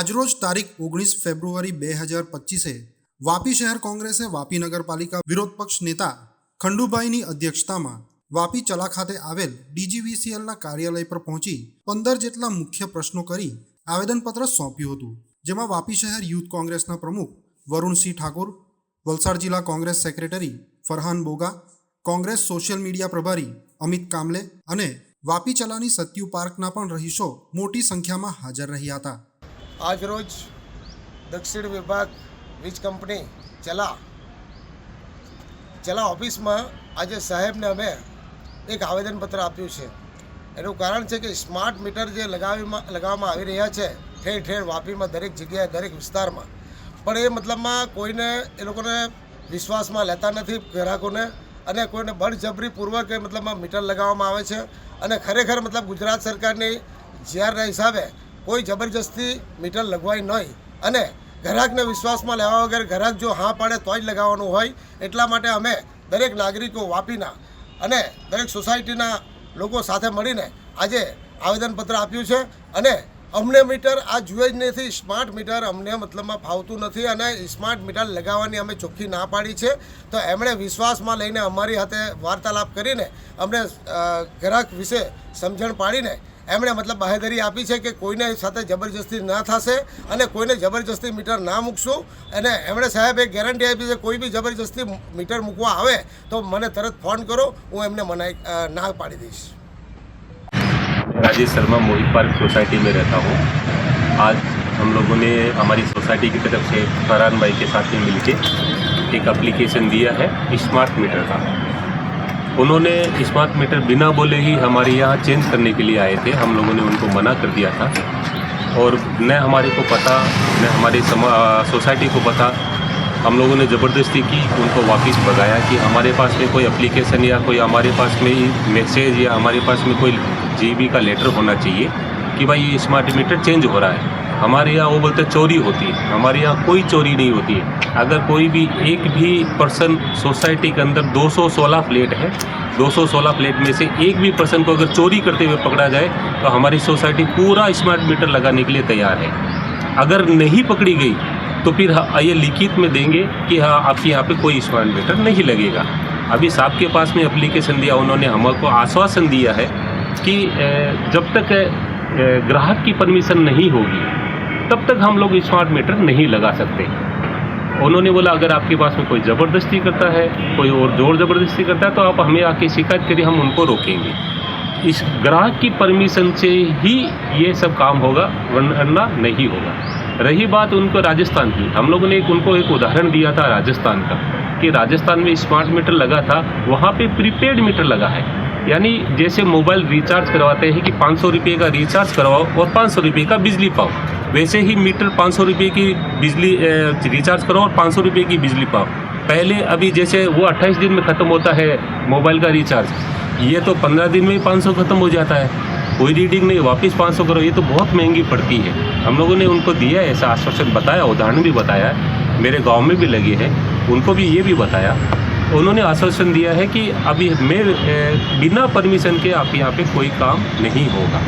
આજરોજ તારીખ 19 ફેબ્રુઆરી 2025 વાપી શહેર કોંગ્રેસે વાપી નગરપાલિકા વિરોધ પક્ષ નેતા ખંડુભાઈની અધ્યક્ષતામાં વાપી ચલા ખાતે આવેલ ડીજીવીસીએલના કાર્યાલય પર પહોંચી 15 જેટલા મુખ્ય પ્રશ્નો કરી આવેદનપત્ર સોંપ્યું હતું, જેમાં વાપી શહેર યુથ કોંગ્રેસના પ્રમુખ વરુણસિંહ ઠાકોર, વલસાડ જિલ્લા Congress secretary Farhan બોગા, Congress social media પ્રભારી અમિત કામલે અને વાપી ચલાની સત્યુ પાર્કના પણ રહીશો મોટી સંખ્યામાં હાજર રહ્યા હતા. આજરોજ દક્ષિણ વિભાગ વીજ કંપની ચલા ઓફિસમાં આજે સાહેબને અમે એક આવેદનપત્ર આપ્યું છે. એનું કારણ છે કે સ્માર્ટ મીટર જે લગાવવામાં આવી રહ્યા છે ઠેર ઠેર વાપીમાં દરેક જગ્યાએ દરેક વિસ્તારમાં, પણ એ મતલબમાં કોઈને એ લોકોને વિશ્વાસમાં લેતા નથી ગ્રાહકોને, અને કોઈને બળજબરીપૂર્વક એ મતલબમાં મીટર લગાવવામાં આવે છે. અને ખરેખર મતલબ ગુજરાત સરકારની જીઆરના હિસાબે કોઈ જબરજસ્તી મીટર લગવાય નહીં અને ગ્રાહકને વિશ્વાસમાં લેવા વગર ગ્રાહક જો હા પાડે તો જ લગાવવાનું હોય. એટલા માટે અમે દરેક નાગરિકો વાપીના અને દરેક સોસાયટીના લોકો સાથે મળીને આજે આવેદનપત્ર આપ્યું છે. અને અમને મીટર આ જુએ જ નથી, સ્માર્ટ મીટર અમને મતલબમાં ફાવતું નથી અને સ્માર્ટ મીટર લગાવવાની અમે ચોખ્ખી ના પાડી છે. તો એમણે વિશ્વાસમાં લઈને અમારી સાથે વાર્તાલાપ કરીને અમને ગ્રાહક વિશે સમજણ પાડીને એમણે મતલબ બાહેધરી આપી છે કે કોઈને સાથે જબરજસ્તી ના થશે અને કોઈને જબરજસ્તી મીટર ના મૂકશું. અને એમણે સાહેબ એક ગેરંટી આપી છે, કોઈ બી જબરજસ્તી મીટર મૂકવા આવે તો મને તરત ફોન કરો, હું એમને ના પાડી દઈશ. राजेश शर्मा मोहित पार्क सोसाइटी में रहता हूँ. आज हम लोगों ने हमारी सोसाइटी की तरफ से फरहान भाई के साथ में मिलके एक एप्लीकेशन दिया है स्मार्ट मीटर का. उन्होंने स्मार्ट मीटर बिना बोले ही हमारे यहाँ चेंज करने के लिए आए थे. हम लोगों ने उनको मना कर दिया था और न हमारे को पता न हमारी सोसाइटी को पता. हम लोगों ने ज़बरदस्ती की, उनको वापस भगाया कि हमारे पास में कोई एप्लीकेशन या कोई हमारे पास में मैसेज या हमारे पास में कोई जीबी का लेटर होना चाहिए कि भाई ये स्मार्ट मीटर चेंज हो रहा है. हमारे यहाँ वो बोलते चोरी होती है. हमारे यहाँ कोई चोरी नहीं होती है. अगर कोई भी एक भी पर्सन सोसाइटी के अंदर 216 फ्लैट है, 216 फ्लैट में से एक भी पर्सन को अगर चोरी करते हुए पकड़ा जाए तो हमारी सोसाइटी पूरा स्मार्ट मीटर लगाने के लिए तैयार है. अगर नहीं पकड़ी गई तो फिर ये लिखित में देंगे कि हाँ आपके यहाँ पे कोई स्मार्ट मीटर नहीं लगेगा. अभी साहब के पास में एप्लीकेशन दिया, उन्होंने हमको आश्वासन दिया है कि जब तक ग्राहक की परमिशन नहीं होगी तब तक हम लोग स्मार्ट मीटर नहीं लगा सकते. उन्होंने बोला अगर आपके पास में कोई ज़बरदस्ती करता है, कोई और ज़ोर ज़बरदस्ती करता है तो आप हमें आके शिकायत करिए, हम उनको रोकेंगे. इस ग्राहक की परमिशन से ही ये सब काम होगा, वरना नहीं होगा. रही बात उनको राजस्थान की, हम लोगों ने उनको एक उदाहरण दिया था राजस्थान का कि राजस्थान में स्मार्ट मीटर लगा था, वहाँ पे प्रीपेड मीटर लगा है. यानी जैसे मोबाइल रिचार्ज करवाते हैं कि 500 रुपये का रिचार्ज करवाओ और 500 रुपये का बिजली पाओ, वैसे ही मीटर 500 रुपये की बिजली रिचार्ज करो और 500 रुपये की बिजली पाओ. पहले अभी जैसे वो 28 दिन में ख़त्म होता है मोबाइल का रिचार्ज, ये तो 15 दिन में ही 500 ख़त्म हो जाता है. कोई रीडिंग नहीं, वापस 500 करो, ये तो बहुत महंगी पड़ती है. हम लोगों ने उनको दिया ऐसा आश्वासन, बताया, उदाहरण भी बताया, मेरे गांव में भी लगे हैं, उनको भी ये भी बताया. उन्होंने आश्वासन दिया है कि अभी मैं बिना परमिशन के आप यहाँ पे कोई काम नहीं होगा.